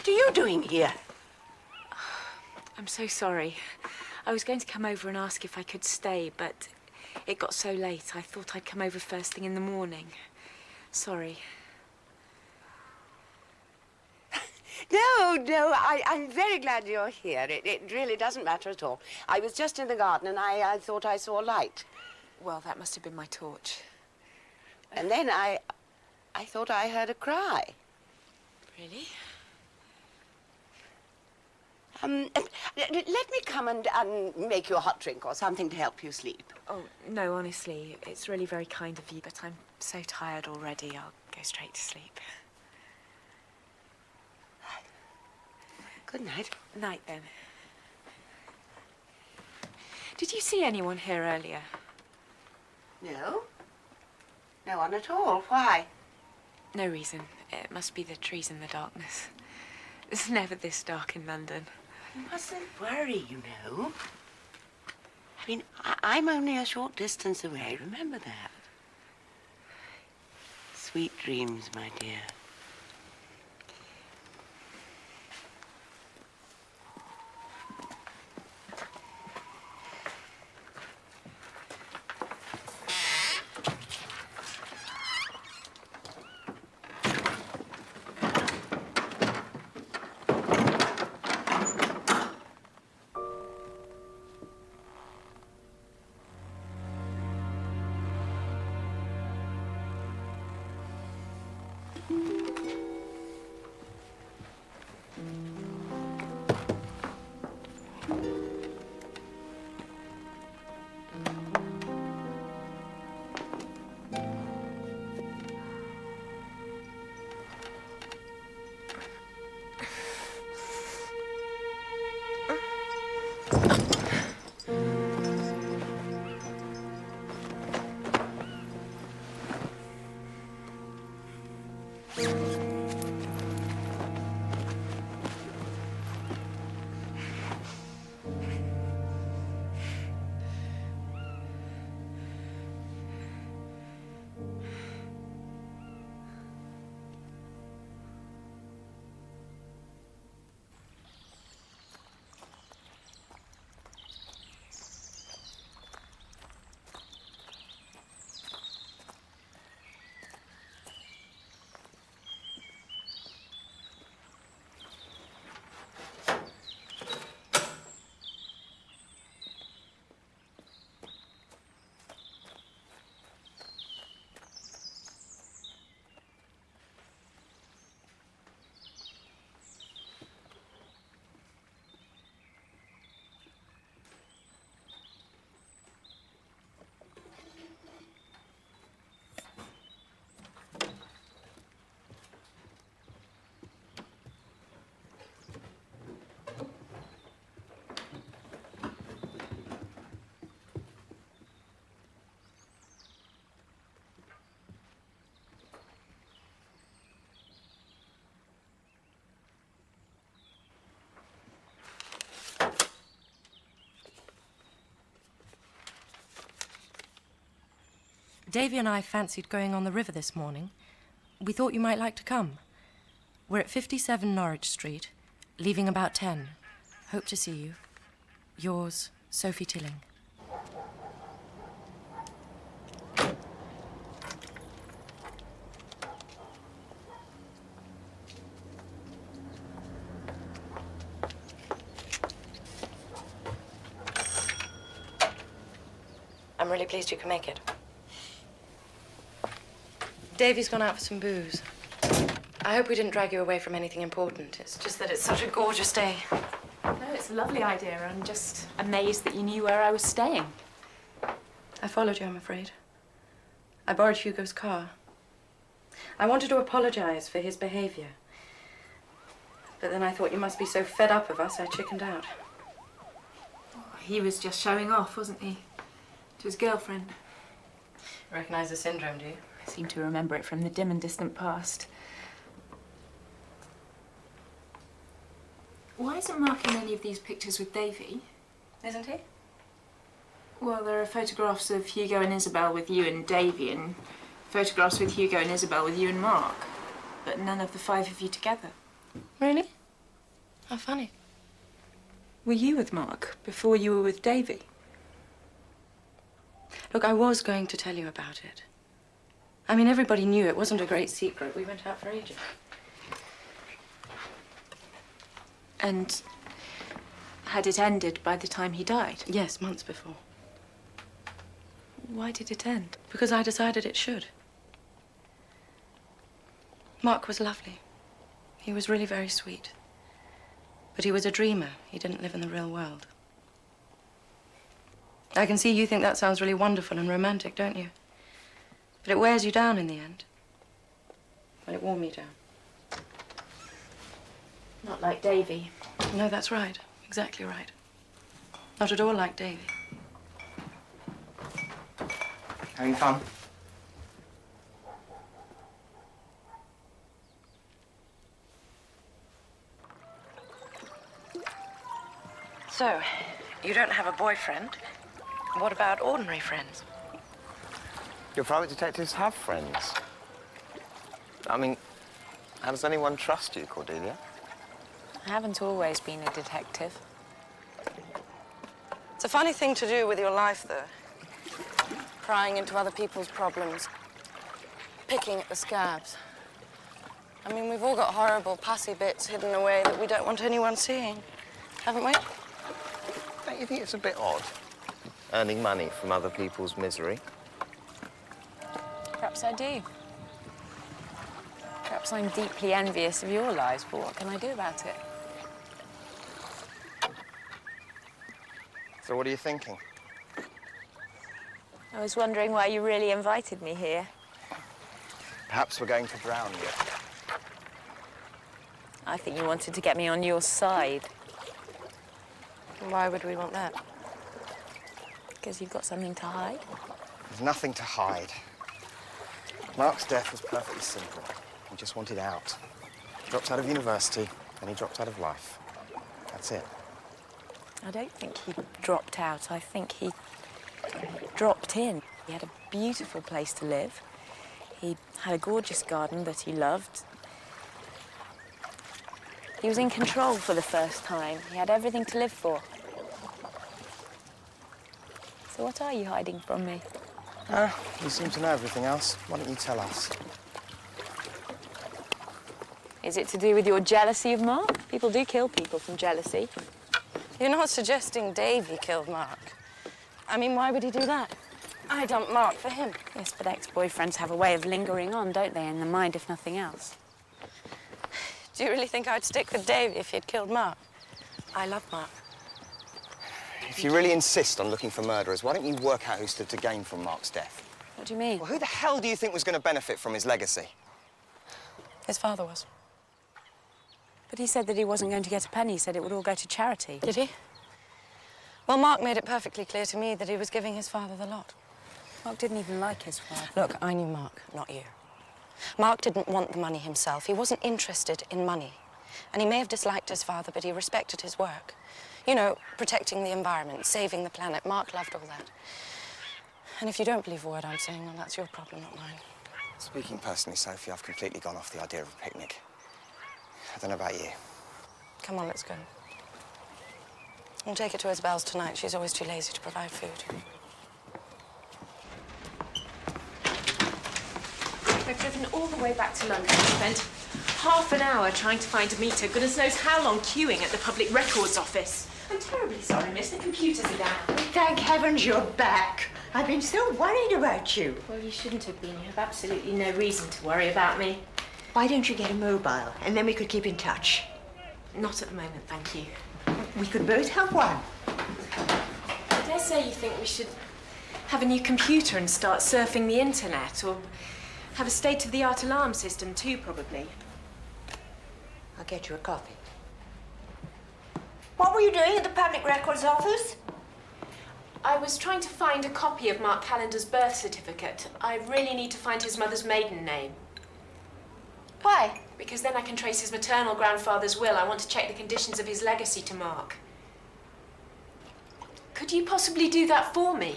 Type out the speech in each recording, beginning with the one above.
What are you doing here? I'm so sorry. I was going to come over and ask if I could stay, but it got so late. I thought I'd come over first thing in the morning. Sorry. No, I'm very glad you're here. It really doesn't matter at all. I was just in the garden and I thought I saw a light. Well, that must have been my torch. And then I thought I heard a cry. Really? Let me come and make you a hot drink or something to help you sleep. Oh, no, honestly, it's really very kind of you, but I'm so tired already. I'll go straight to sleep. Good night. Night, then. Did you see anyone here earlier? No. No one at all. Why? No reason. It must be the trees in the darkness. It's never this dark in London. You mustn't worry, you know. I mean, I'm only a short distance away. Remember that. Sweet dreams, my dear. Davy and I fancied going on the river this morning. We thought you might like to come. We're at 57 Norwich Street, leaving about 10. Hope to see you. Yours, Sophie Tilling. I'm really pleased you can make it. Davy's gone out for some booze. I hope we didn't drag you away from anything important. It's just that it's such a gorgeous day. No, it's a lovely idea. I'm just amazed that you knew where I was staying. I followed you, I'm afraid. I borrowed Hugo's car. I wanted to apologize for his behavior. But then I thought you must be so fed up of us, I chickened out. Oh, he was just showing off, wasn't he? To his girlfriend. Recognize the syndrome, do you? I seem to remember it from the dim and distant past. Why isn't Mark in any of these pictures with Davy? Isn't he? Well, there are photographs of Hugo and Isabelle with you and Davy, and photographs with Hugo and Isabelle with you and Mark. But none of the five of you together. Really? How funny. Were you with Mark before you were with Davy? Look, I was going to tell you about it. I mean, everybody knew it wasn't a great secret. We went out for ages. And had it ended by the time he died? Yes, months before. Why did it end? Because I decided it should. Mark was lovely. He was really very sweet. But he was a dreamer. He didn't live in the real world. I can see you think that sounds really wonderful and romantic, don't you? But it wears you down in the end. Well, it wore me down. Not like Davy. No, that's right. Exactly right. Not at all like Davy. Having fun? So, you don't have a boyfriend? What about ordinary friends? Your private detectives have friends. I mean, how does anyone trust you, Cordelia? I haven't always been a detective. It's a funny thing to do with your life, though. Prying into other people's problems. Picking at the scabs. I mean, we've all got horrible pussy bits hidden away that we don't want anyone seeing, haven't we? Don't you think it's a bit odd, earning money from other people's misery? Perhaps I do. Perhaps I'm deeply envious of your lives, but what can I do about it? So what are you thinking? I was wondering why you really invited me here. Perhaps we're going to drown you. I think you wanted to get me on your side. Why would we want that? Because you've got something to hide? There's nothing to hide. Mark's death was perfectly simple. He just wanted out. He dropped out of university, and he dropped out of life. That's it. I don't think he dropped out. I think he dropped in. He had a beautiful place to live. He had a gorgeous garden that he loved. He was in control for the first time. He had everything to live for. So what are you hiding from me? You seem to know everything else. Why don't you tell us? Is it to do with your jealousy of Mark? People do kill people from jealousy. You're not suggesting Davy killed Mark. I mean, why would he do that? I dumped Mark for him. Yes, but ex-boyfriends have a way of lingering on, don't they, in the mind, if nothing else? Do you really think I'd stick with Davy if he'd killed Mark? I love Mark. If you really insist on looking for murderers, why don't you work out who stood to gain from Mark's death? What do you mean? Well, who the hell do you think was going to benefit from his legacy? His father was. But he said that he wasn't going to get a penny. He said it would all go to charity. Did he? Well, Mark made it perfectly clear to me that he was giving his father the lot. Mark didn't even like his father. Look, I knew Mark, not you. Mark didn't want the money himself. He wasn't interested in money. And he may have disliked his father, but he respected his work. You know, protecting the environment, saving the planet. Mark loved all that. And if you don't believe a word I'm saying, well, that's your problem, not mine. Speaking personally, Sophie, I've completely gone off the idea of a picnic. I don't know about you. Come on, let's go. We'll take it to Isabelle's tonight. She's always too lazy to provide food. I've driven all the way back to London and spent half an hour trying to find a meter. Goodness knows how long queuing at the Public Records Office. I'm terribly sorry, miss. The computers are down. Thank heavens you're back. I've been so worried about you. Well, you shouldn't have been. You have absolutely no reason to worry about me. Why don't you get a mobile, and then we could keep in touch? Not at the moment, thank you. We could both have one. I dare say you think we should have a new computer and start surfing the internet, or have a state-of-the-art alarm system too, probably. I'll get you a coffee. What were you doing at the Public Records Office? I was trying to find a copy of Mark Calendar's birth certificate. I really need to find his mother's maiden name. Why? Because then I can trace his maternal grandfather's will. I want to check the conditions of his legacy to Mark. Could you possibly do that for me?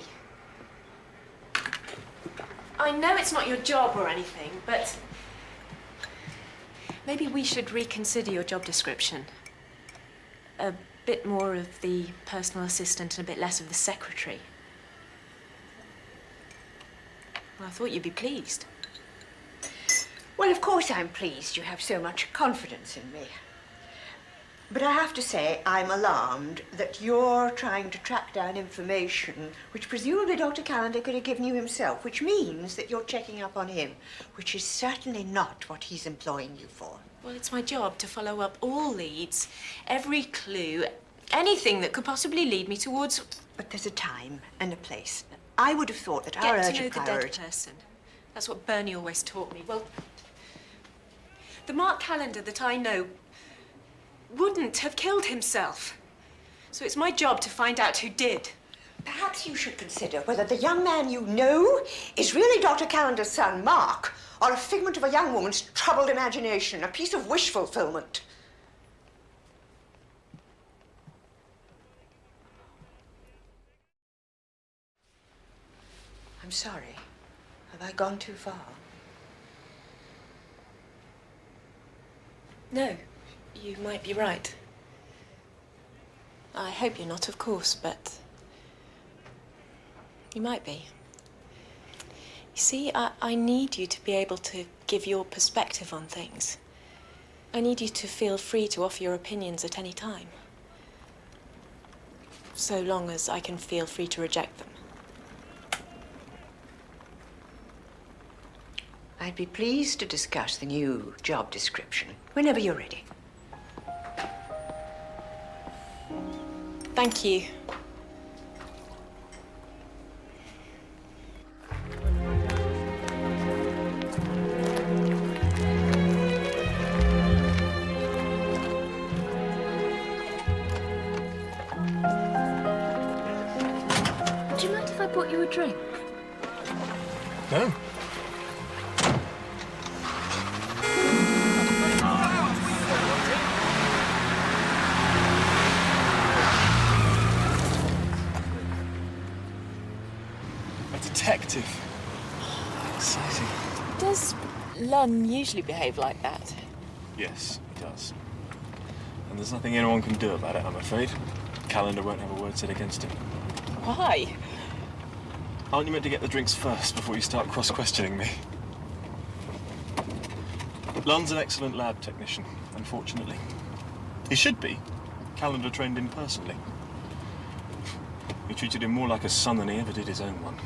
I know it's not your job or anything, but maybe we should reconsider your job description. A bit more of the personal assistant and a bit less of the secretary. Well, I thought you'd be pleased. Well, of course I'm pleased you have so much confidence in me. But I have to say I'm alarmed that you're trying to track down information which presumably Dr. Callender could have given you himself, which means that you're checking up on him, which is certainly not what he's employing you for. Well, it's my job to follow up all leads, every clue, anything that could possibly lead me towards... But there's a time and a place. I would have thought that our Get to urgent know the priority... dead person. That's what Bernie always taught me. Well, the Mark Callender that I know wouldn't have killed himself. So it's my job to find out who did. Perhaps you should consider whether the young man you know is really Dr. Callender's son, Mark, or a figment of a young woman's troubled imagination, a piece of wish fulfillment. I'm sorry. Have I gone too far? No, you might be right. I hope you're not, of course, but you might be. You see, I need you to be able to give your perspective on things. I need you to feel free to offer your opinions at any time. So long as I can feel free to reject them. I'd be pleased to discuss the new job description whenever you're ready. Thank you. Do you mind if I bought you a drink? No. Detective. Exciting. Does Lun usually behave like that? Yes, he does. And there's nothing anyone can do about it, I'm afraid. Callender won't have a word said against him. Why? Aren't you meant to get the drinks first before you start cross-questioning me? Lun's an excellent lab technician, unfortunately. He should be. Callender trained him personally. He treated him more like a son than he ever did his own one.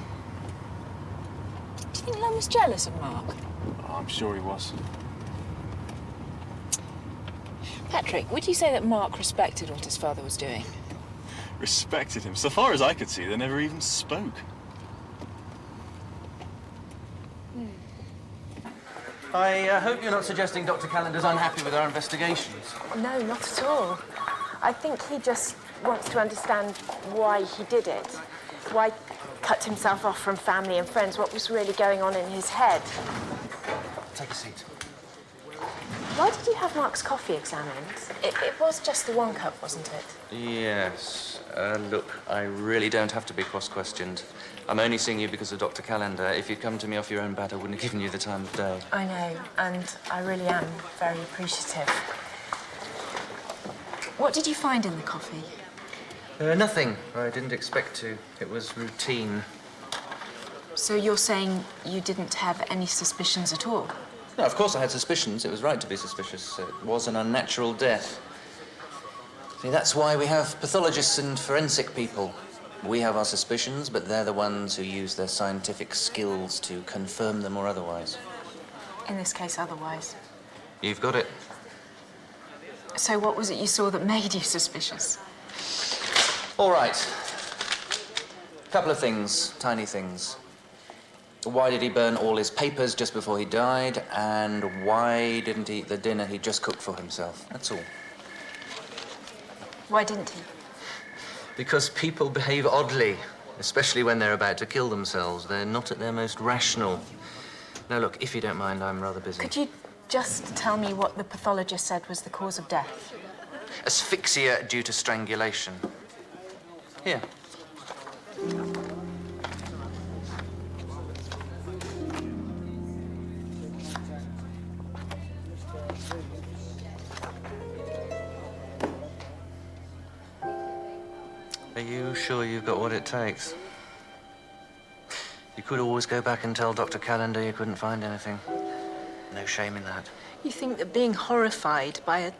Do you think Lun was jealous of Mark? Oh, I'm sure he was. Patrick, would you say that Mark respected what his father was doing? Respected him. So far as I could see, they never even spoke. I hope you're not suggesting Dr. Callender's unhappy with our investigations. No, not at all. I think he just wants to understand why he did it. Why cut himself off from family and friends, what was really going on in his head. Take a seat. Why did you have Mark's coffee examined? It was just the one cup, wasn't it? Yes. Look, I really don't have to be cross-questioned. I'm only seeing you because of Dr. Callender. If you'd come to me off your own bat, I wouldn't have given you the time of day. I know, and I really am very appreciative. What did you find in the coffee? Nothing. I didn't expect to. It was routine. So you're saying you didn't have any suspicions at all? No, of course I had suspicions. It was right to be suspicious. It was an unnatural death. See, that's why we have pathologists and forensic people. We have our suspicions, but they're the ones who use their scientific skills to confirm them or otherwise. In this case, otherwise. You've got it. So what was it you saw that made you suspicious? All right. Couple of things, tiny things. Why did he burn all his papers just before he died? And why didn't he eat the dinner he just cooked for himself? That's all. Why didn't he? Because people behave oddly, especially when they're about to kill themselves. They're not at their most rational. Now, look, if you don't mind, I'm rather busy. Could you just tell me what the pathologist said was the cause of death? Asphyxia due to strangulation. Here. Are you sure you've got what it takes? You could always go back and tell Dr. Calendar you couldn't find anything. No shame in that. You think that being horrified by a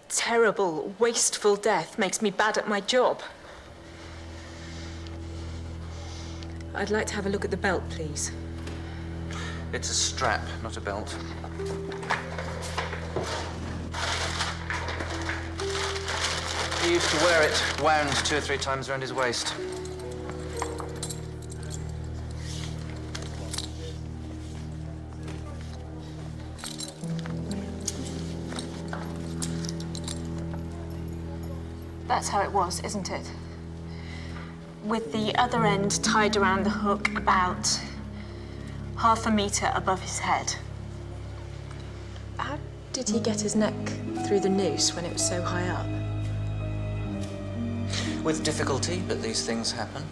terrible, wasteful death makes me bad at my job? I'd like to have a look at the belt, please. It's a strap, not a belt. He used to wear it wound 2 or 3 times around his waist. That's how it was, isn't it? With the other end tied around the hook about half a metre above his head. How did he get his neck through the noose when it was so high up? With difficulty, but these things happen.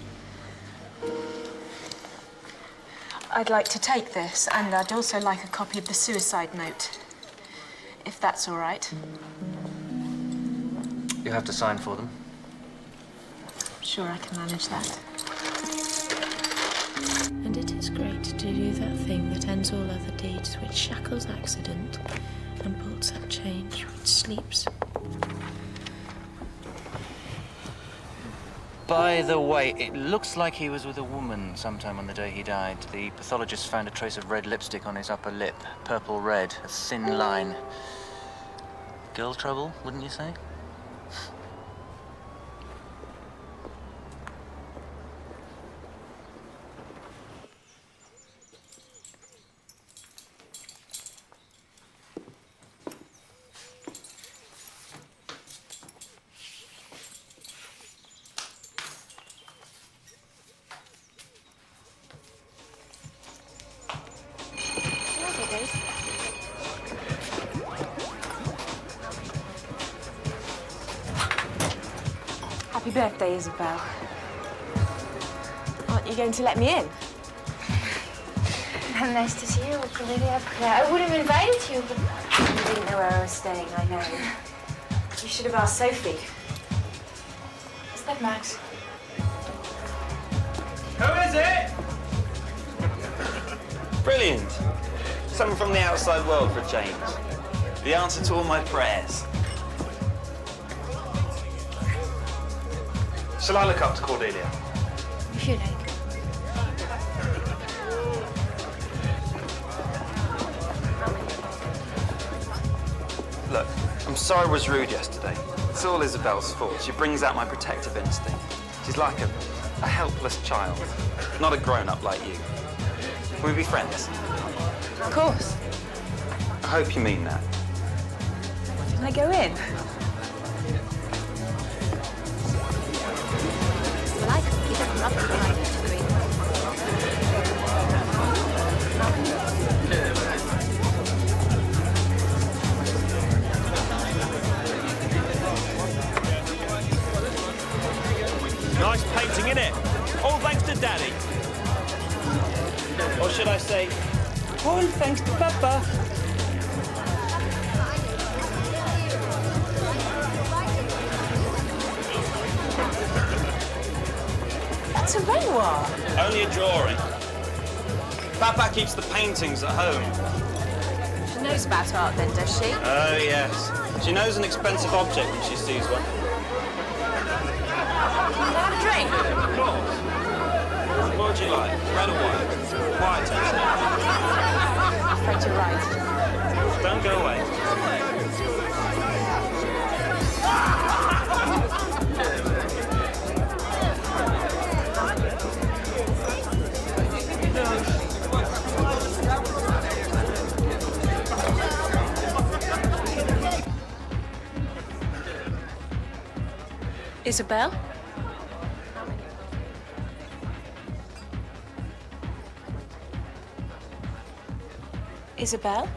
I'd like to take this, and I'd also like a copy of the suicide note, if that's all right. You have to sign for them. Sure, I can manage that. And it is great to do that thing that ends all other deeds, which shackles accident and bolts up change, which sleeps. By the way, it looks like he was with a woman sometime on the day he died. The pathologist found a trace of red lipstick on his upper lip. Purple red, a thin line. Girl trouble, wouldn't you say? Happy birthday, Isabelle. Aren't you going to let me in? Nice to see you, Cordelia. I would have invited you, but... You didn't know where I was staying, I know. You should have asked Sophie. Is that Max? Who is it? Brilliant. Someone from the outside world for a change. The answer to all my prayers. Shall I look up to Cordelia? If you like. Look, I'm sorry I was rude yesterday. It's all Isabelle's fault. She brings out my protective instinct. She's like a helpless child, not a grown-up like you. Can we be friends? Of course. I hope you mean that. Can I go in? Nice painting, innit? All thanks to Daddy. Or should I say, all thanks to Papa. That's a Renoir. Only a drawing. Papa keeps the paintings at home. She knows about art then, does she? Oh, yes. She knows an expensive object when she sees one. Can I have a drink? Of course. What would you like? Red or white? White, I'm afraid you're right. Don't go away. Isabelle? Isabelle?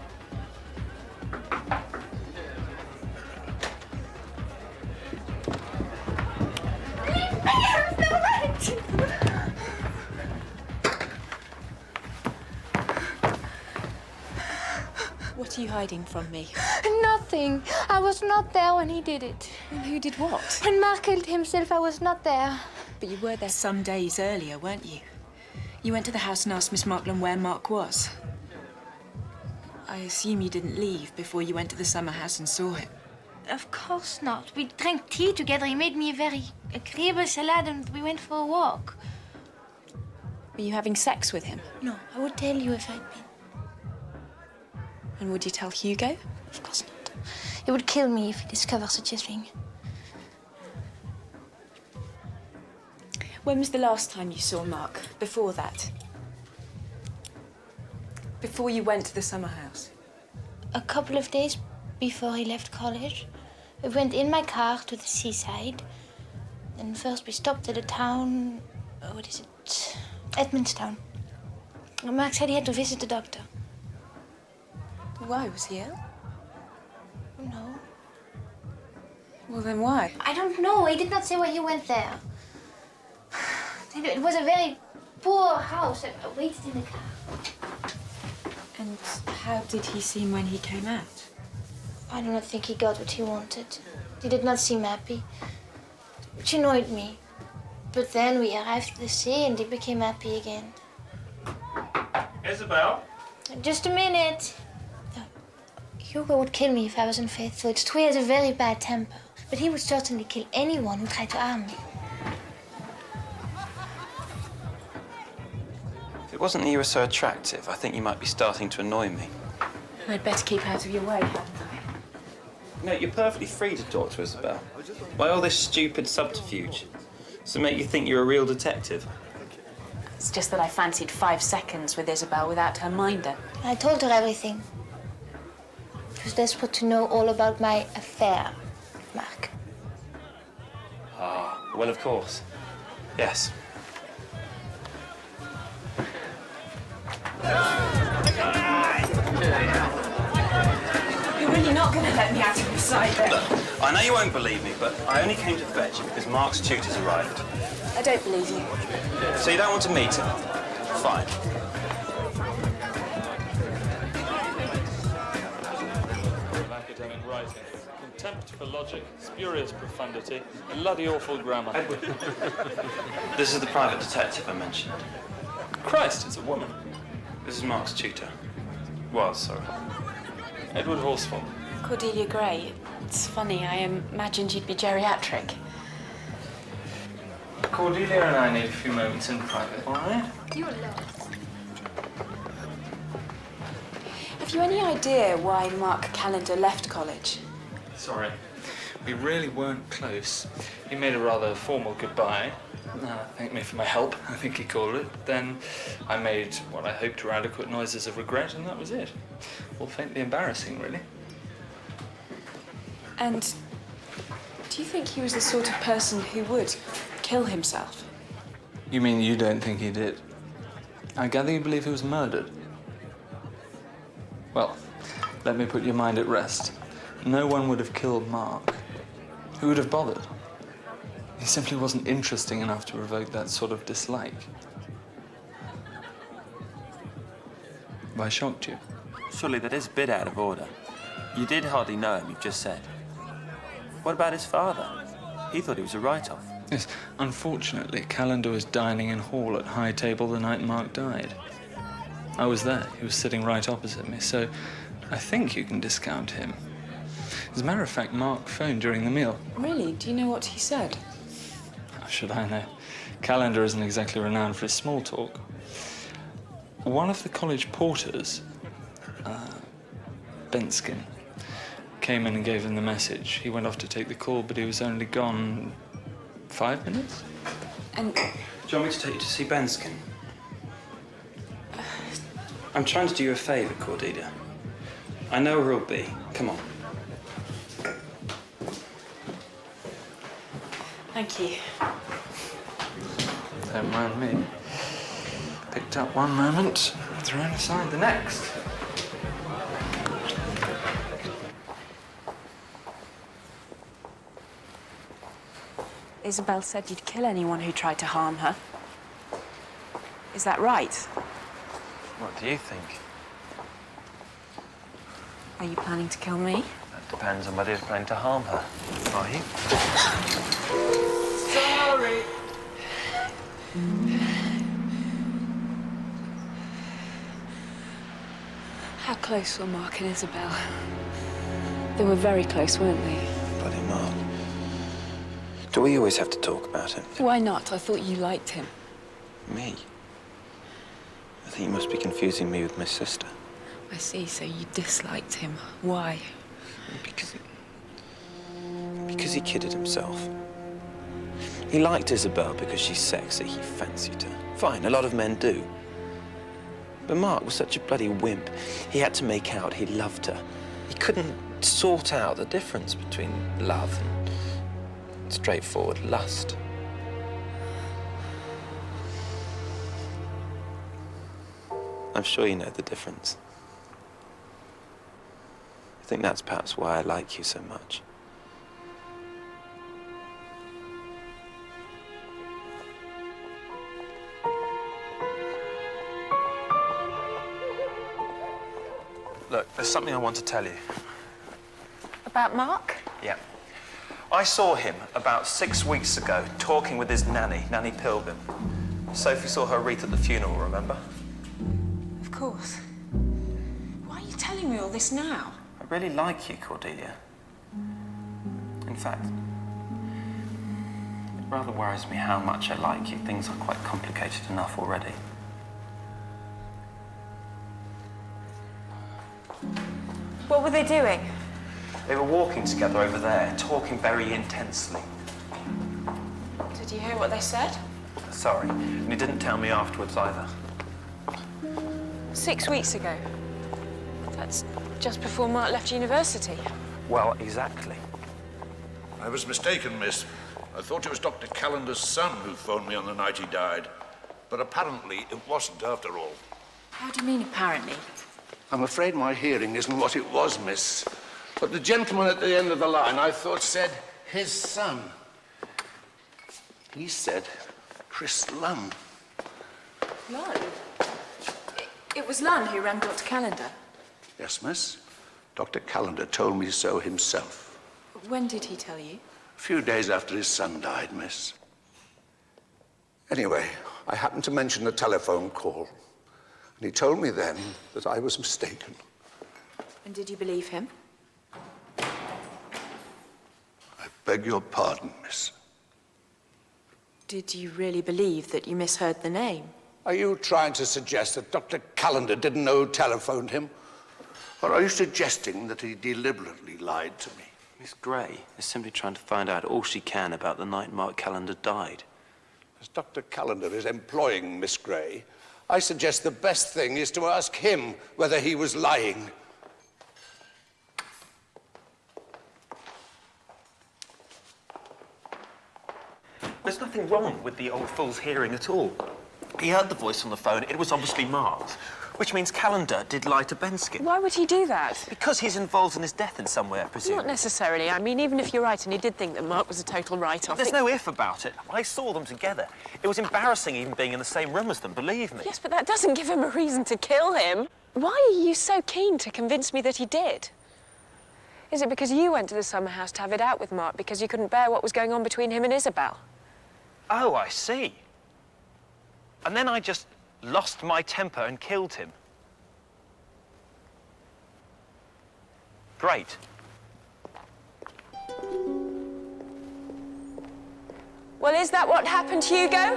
What What are you hiding from me? Nothing. I was not there when he did it. And who did what? When Mark killed himself, I was not there. But you were there some days earlier, weren't you? You went to the house and asked Miss Markland where Mark was. I assume you didn't leave before you went to the summer house and saw him. Of course not. We drank tea together. He made me a very agreeable salad and we went for a walk. Were you having sex with him? No, I would tell you if I'd been. And would you tell Hugo? Of course not. He would kill me if he discovered such a thing. When was the last time you saw Mark? Before that? Before you went to the summer house? A couple of days before he left college. We went in my car to the seaside. And first we stopped at a town... what is it? Edmondstown. Mark said he had to visit the doctor. Why? Was he ill? No. Well, then why? I don't know. He did not say why he went there. It was a very poor house. I waited in the car. And how did he seem when he came out? I do not think he got what he wanted. He did not seem happy, which annoyed me. But then we arrived at the sea and he became happy again. Isabelle? Just a minute. Hugo would kill me if I was unfaithful. It's true he has a very bad temper, but he would certainly kill anyone who tried to harm me. If it wasn't that you were so attractive, I think you might be starting to annoy me. I'd better keep out of your way, hadn't I? No, you're perfectly free to talk to Isabelle. Why all this stupid subterfuge? Does it make you think you're a real detective? It's just that I fancied 5 seconds with Isabelle without her minder. I told her everything. She was desperate to know all about my affair with Mark. Ah, well, of course. Yes. You're really not going to let me out of your sight, then? Look, I know you won't believe me, but I only came to fetch you because Mark's tutor's arrived. I don't believe you. So you don't want to meet him? Fine. Academic writing, contempt for logic, spurious profundity, bloody awful grammar. This is the private detective I mentioned. Christ, it's a woman. This is Mark's tutor. Was, sorry. Edward Horsfall. Cordelia Gray. It's funny, I imagined you'd be geriatric. Cordelia and I need a few moments in private, all right? You lost. Have you any idea why Mark Callender left college? Sorry. We really weren't close. He made a rather formal goodbye. Thanked me for my help, I think he called it. Then I made what I hoped were adequate noises of regret, and that was it. All faintly embarrassing, really. And do you think he was the sort of person who would kill himself? You mean you don't think he did? I gather you believe he was murdered. Well, let me put your mind at rest. No one would have killed Mark. Who would have bothered? He simply wasn't interesting enough to provoke that sort of dislike. Have I shocked you? Surely that is a bit out of order. You did hardly know him, you've just said. What about his father? He thought he was a write-off. Yes, unfortunately, Callender was dining in hall at High Table the night Mark died. I was there. He was sitting right opposite me, so I think you can discount him. As a matter of fact, Mark phoned during the meal. Really? Do you know what he said? How should I know? Callender isn't exactly renowned for his small talk. One of the college porters, Benskin, came in and gave him the message. He went off to take the call, but he was only gone 5 minutes? And Do you want me to take you to see Benskin? I'm trying to do you a favour, Cordelia. I know where he'll be. Come on. thank you. Don't mind me. Picked up one moment, thrown aside the next. Isabelle said you'd kill anyone who tried to harm her. Is that right? What do you think? Are you planning to kill me? That depends on whether you're planning to harm her. Are you? Sorry. How close were Mark and Isabelle? They were very close, weren't they? Bloody Mark. Do we always have to talk about him? Why not? I thought you liked him. Me? I think you must be confusing me with my sister. I see, so you disliked him. Why? Because he kidded himself. He liked Isabelle because she's sexy. He fancied her. Fine, a lot of men do. But Mark was such a bloody wimp. He had to make out he loved her. He couldn't sort out the difference between love and straightforward lust. I'm sure you know the difference. I think that's perhaps why I like you so much. Look, there's something I want to tell you. About Mark? Yeah. I saw him about 6 weeks ago talking with his nanny, Nanny Pilgrim. Sophie saw her wreath at the funeral, remember? Of course. Why are you telling me all this now? I really like you, Cordelia. In fact, it rather worries me how much I like you. Things are quite complicated enough already. What were they doing? They were walking together over there, talking very intensely. Did you hear what they said? Sorry, and he didn't tell me afterwards either. 6 weeks ago. That's just before Mark left university. Well, exactly. I was mistaken, miss. I thought it was Dr. Calendar's son who phoned me on the night he died. But apparently it wasn't after all. How do you mean, apparently? I'm afraid my hearing isn't what it was, miss. But the gentleman at the end of the line, I thought, said his son. He said Chris Lunn. Lunn? It was Lunn who rang Dr. Calendar. Yes, miss. Dr. Calendar told me so himself. When did he tell you? A few days after his son died, miss. Anyway, I happened to mention the telephone call. And he told me then that I was mistaken. And did you believe him? I beg your pardon, miss. Did you really believe that you misheard the name? Are you trying to suggest that Dr. Calendar didn't know who telephoned him? Or are you suggesting that he deliberately lied to me? Miss Gray is simply trying to find out all she can about the night Mark Calendar died. As Dr. Calendar is employing Miss Gray, I suggest the best thing is to ask him whether he was lying. There's nothing wrong with the old fool's hearing at all. He heard the voice on the phone. It was obviously Mark's, which means Calendar did lie to Benskin. Why would he do that? Because he's involved in his death in some way, I presume. Not necessarily. I mean, even if you're right and he did think that Mark was a total write-off... There's no if about it. I saw them together. It was embarrassing even being in the same room as them, believe me. Yes, but that doesn't give him a reason to kill him. Why are you so keen to convince me that he did? Is it because you went to the summer house to have it out with Mark because you couldn't bear what was going on between him and Isabelle? Oh, I see. And then I just lost my temper and killed him. Great. Well, is that what happened, Hugo?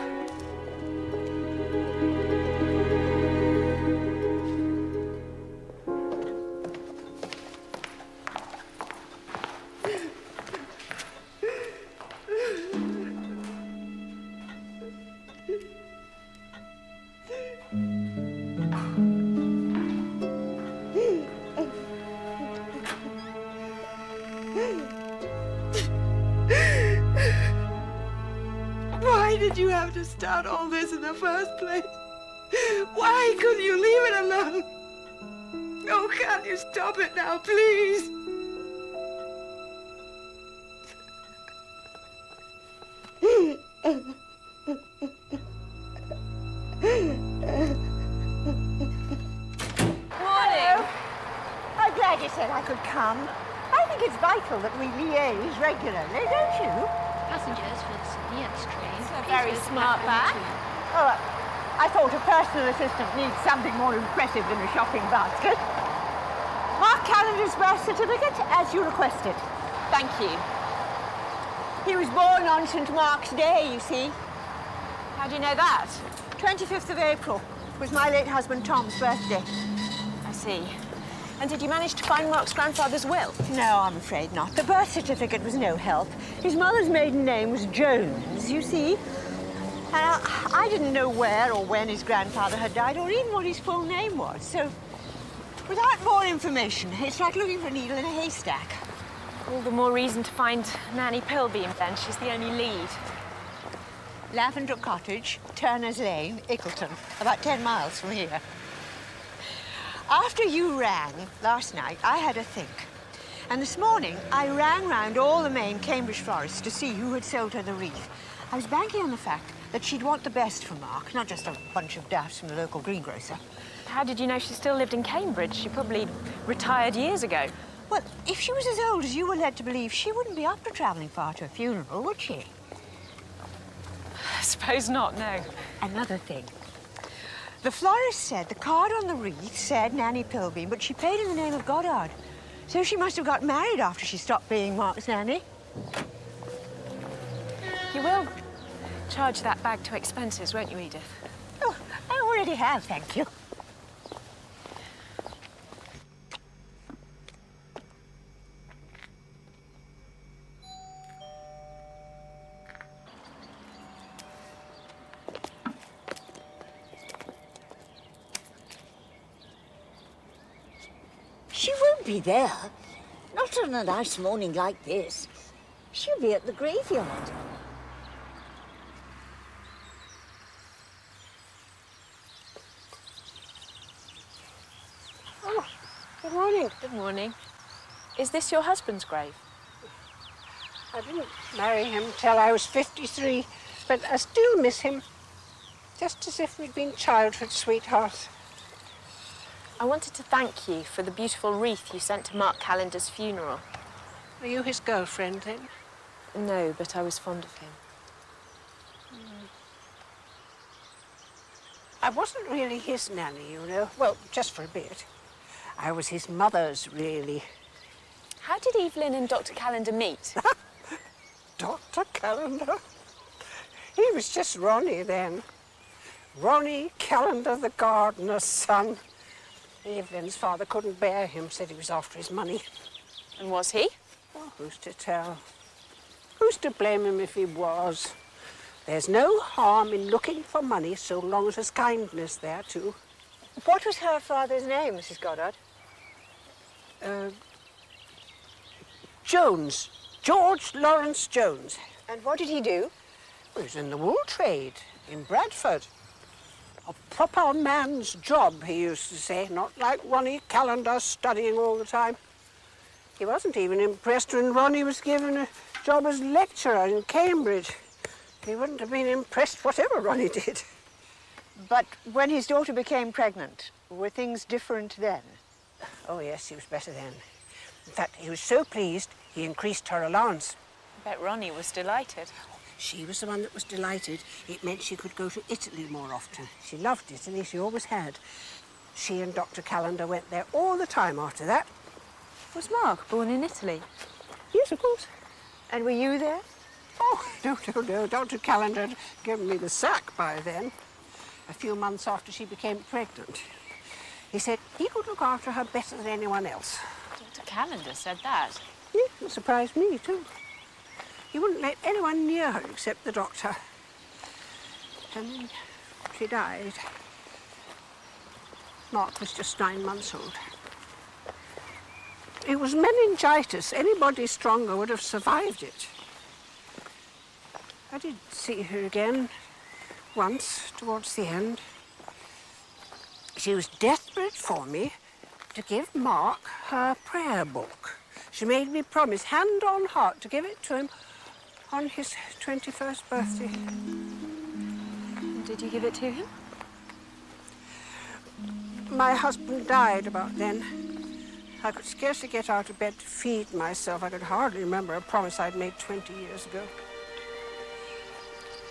Why did you have to start all this in the first place? Why couldn't you leave it alone? Oh, can't you stop it now, please? Morning. I'm glad you said I come. I think it's vital that we liaise regularly, don't you? Passengers for the next train. It's a very smart bag. Oh, I thought a personal assistant needs something more impressive than a shopping basket. Mark Callender's birth certificate, as you requested. Thank you. He was born on St. Mark's Day, you see. How do you know that? 25th of April was my late husband Tom's birthday. I see. And did you manage to find Mark's grandfather's will? No, I'm afraid not. The birth certificate was no help. His mother's maiden name was Jones, you see. And I didn't know where or when his grandfather had died, or even what his full name was. So, without more information, it's like looking for a needle in a haystack. All the more reason to find Nanny Pilbeam, then. She's the only lead. Lavender Cottage, Turner's Lane, Ickleton, about 10 miles from here. After you rang last night, I had a think. And this morning, I rang round all the main Cambridge florists to see who had sold her the wreath. I was banking on the fact that she'd want the best for Mark, not just a bunch of daffs from the local greengrocer. How did you know she still lived in Cambridge? She probably retired years ago. Well, if she was as old as you were led to believe, she wouldn't be up for travelling far to a funeral, would she? I suppose not, no. Another thing. The florist said the card on the wreath said Nanny Pilbeam, but she paid in the name of Goddard. So she must have got married after she stopped being Mark's nanny. You will charge that bag to expenses, won't you, Edith? Oh, I already have, thank you. She won't be there. Not on a nice morning like this. She'll be at the graveyard. Oh, good morning. Good morning. Is this your husband's grave? I didn't marry him till I was 53, but I still miss him. Just as if we'd been childhood sweethearts. I wanted to thank you for the beautiful wreath you sent to Mark Callender's funeral. Are you his girlfriend, then? No, but I was fond of him. I wasn't really his nanny, you know. Well, just for a bit. I was his mother's, really. How did Evelyn and Dr. Callender meet? Dr. Callender? He was just Ronnie then. Ronnie Callender, the gardener's son. Evelyn's father couldn't bear him, said he was after his money. And was he? Oh, who's to tell? Who's to blame him if he was? There's no harm in looking for money so long as there's kindness there, too. What was her father's name, Mrs. Goddard? Jones. George Lawrence Jones. And what did he do? He was in the wool trade in Bradford. A proper man's job, he used to say, not like Ronnie Callender studying all the time. He wasn't even impressed when Ronnie was given a job as lecturer in Cambridge. He wouldn't have been impressed whatever Ronnie did. But when his daughter became pregnant, were things different then? Oh, yes, he was better then. In fact, he was so pleased, he increased her allowance. I bet Ronnie was delighted. She was the one that was delighted. It meant she could go to Italy more often. She loved Italy, she always had. She and Dr. Callender went there all the time after that. Was Mark born in Italy? Yes, of course. And were you there? Oh, no. Dr. Callender had given me the sack by then, a few months after she became pregnant. He said he could look after her better than anyone else. Dr. Callender said that? Yeah, it surprised me, too. He wouldn't let anyone near her except the doctor. And then she died. Mark was just 9 months old. It was meningitis. Anybody stronger would have survived it. I did see her again once, towards the end. She was desperate for me to give Mark her prayer book. She made me promise, hand on heart, to give it to him on his 21st birthday. And did you give it to him? My husband died about then. I could scarcely get out of bed to feed myself. I could hardly remember a promise I'd made 20 years ago.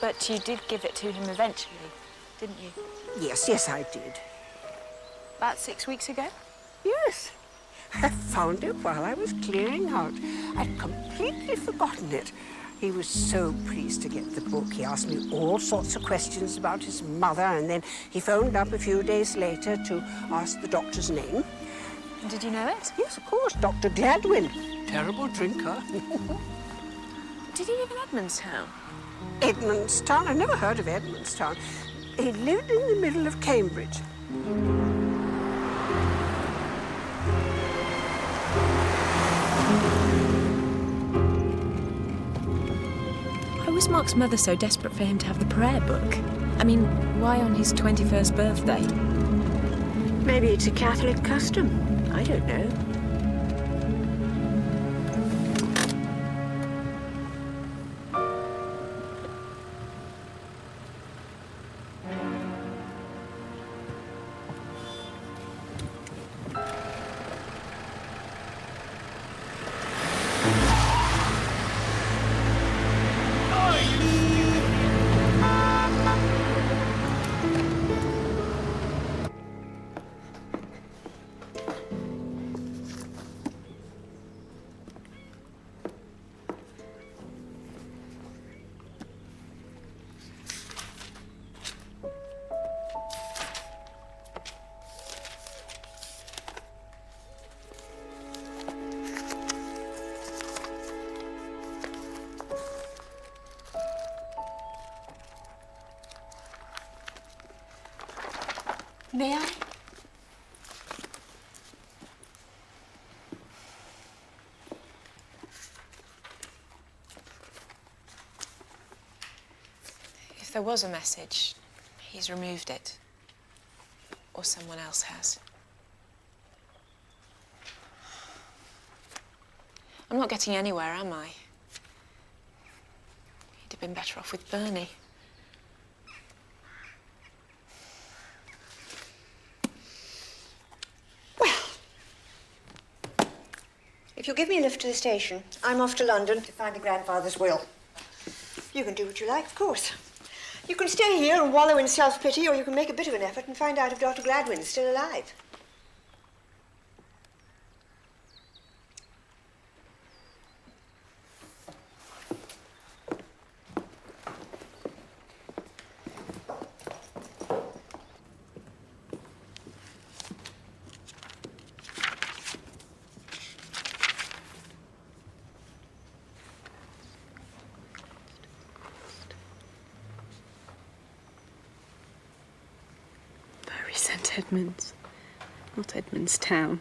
But you did give it to him eventually, didn't you? Yes, I did. About 6 weeks ago? Yes. I found it while I was clearing out. I'd completely forgotten it. He was so pleased to get the book. He asked me all sorts of questions about his mother, and then he phoned up a few days later to ask the doctor's name. Did you know it? Yes, of course, Dr. Gladwin. Terrible drinker. Did he live in Edmondstown? Edmondstown? I've never heard of Edmondstown. He lived in the middle of Cambridge. Why was Mark's mother so desperate for him to have the prayer book? I mean, why on his 21st birthday? Maybe it's a Catholic custom. I don't know. May I? If there was a message, he's removed it. Or someone else has. I'm not getting anywhere, am I? He'd have been better off with Bernie. If you'll give me a lift to the station, I'm off to London to find the grandfather's will. You can do what you like, of course. You can stay here and wallow in self-pity, or you can make a bit of an effort and find out if Dr. Gladwin is still alive. St. Edmunds, not Edmondstown.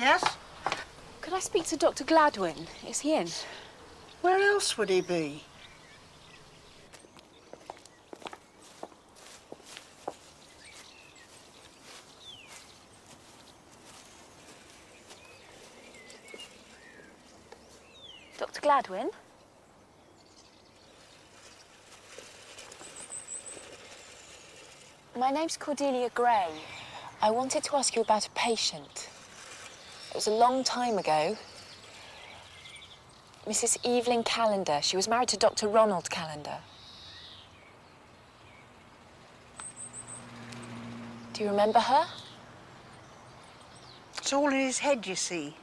Yes? Could I speak to Dr. Gladwin? Is he in? Where else would he be? Dr. Gladwin? My name's Cordelia Gray. I wanted to ask you about a patient. It was a long time ago. Mrs. Evelyn Callender. She was married to Dr. Ronald Callender. Do you remember her? It's all in his head, you see.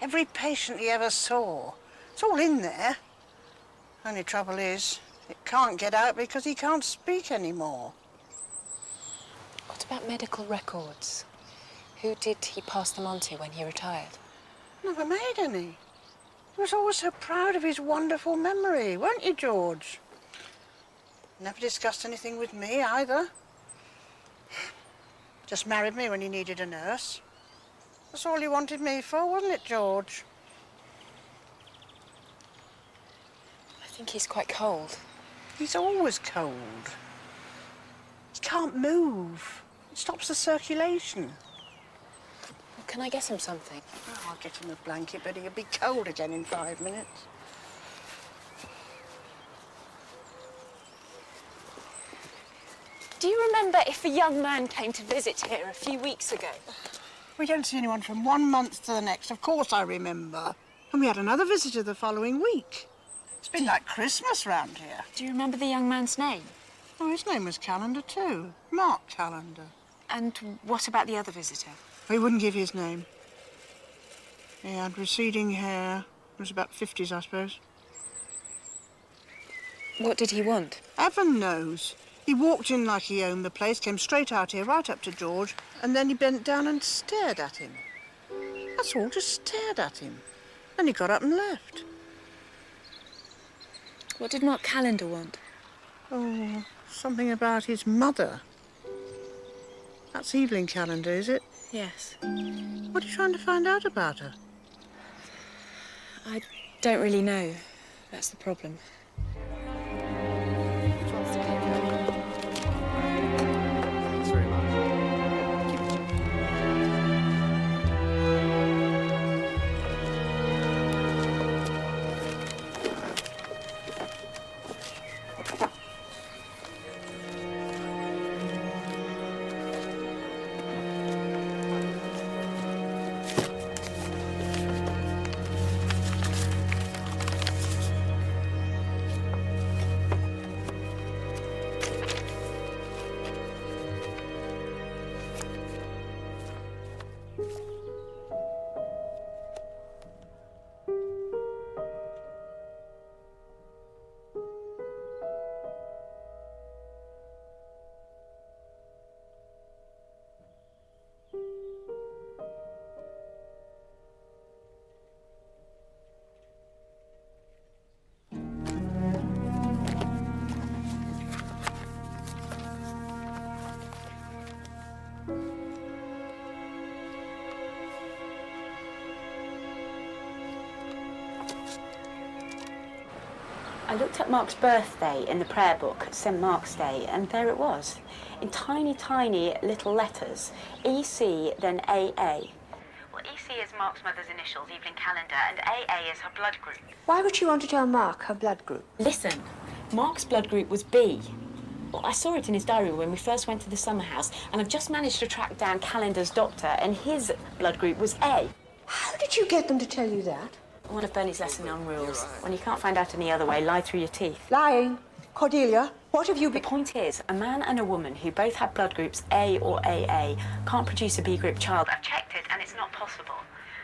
Every patient he ever saw. It's all in there. Only trouble is, it can't get out because he can't speak anymore. What about medical records? Who did he pass them on to when he retired? Never made any. He was always so proud of his wonderful memory, weren't you, George? Never discussed anything with me, either. Just married me when he needed a nurse. That's all he wanted me for, wasn't it, George? I think he's quite cold. He's always cold. He can't move. It stops the circulation. Well, can I get him something? Oh, I'll get him a blanket, but he'll be cold again in 5 minutes. Do you remember if a young man came to visit here a few weeks ago? We don't see anyone from 1 month to the next. Of course I remember. And we had another visitor the following week. It's been like Christmas round here. Do you remember the young man's name? Oh, his name was Callender too. Mark Callender. And what about the other visitor? He wouldn't give his name. He had receding hair. He was about 50s, I suppose. What did he want? Heaven knows. He walked in like he owned the place, came straight out here, right up to George, and then he bent down and stared at him. That's all, just stared at him. Then he got up and left. What did Mark Callender want? Oh, something about his mother. That's Evelyn Callender, is it? Yes. What are you trying to find out about her? I don't really know. That's the problem. Thanks very much. I looked at Mark's birthday in the prayer book, St. Mark's Day, and there it was, in tiny, tiny little letters. EC, then AA. Well, EC is Mark's mother's initials, Evelyn Callender, and AA is her blood group. Why would she want to tell Mark her blood group? Listen, Mark's blood group was B. Well, I saw it in his diary when we first went to the summer house, and I've just managed to track down Callender's doctor, and his blood group was A. How did you get them to tell you that? One of Bernie's lesson on rules. When you can't find out any other way, lie through your teeth. Lying. Cordelia, what have you been... The point is, a man and a woman who both have blood groups A or AA can't produce a B group child. I've checked it, and it's not possible.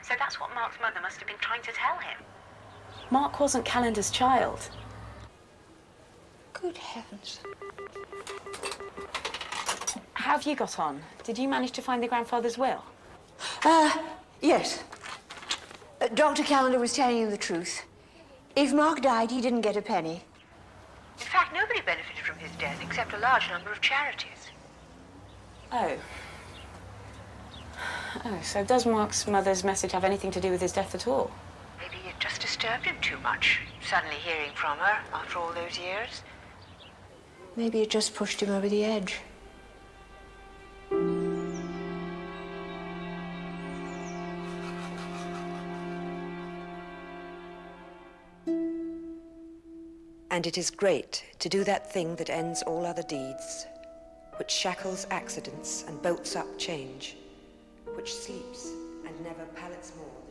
So that's what Mark's mother must have been trying to tell him. Mark wasn't Callender's child. Good heavens. How have you got on? Did you manage to find the grandfather's will? Yes. Dr. Callender was telling you the truth. If Mark died, he didn't get a penny. In fact, nobody benefited from his death except a large number of charities. Oh. Oh, so does Mark's mother's message have anything to do with his death at all? Maybe it just disturbed him too much, suddenly hearing from her after all those years. Maybe it just pushed him over the edge. And it is great to do that thing that ends all other deeds, which shackles accidents and bolts up change, which sleeps and never pallets more.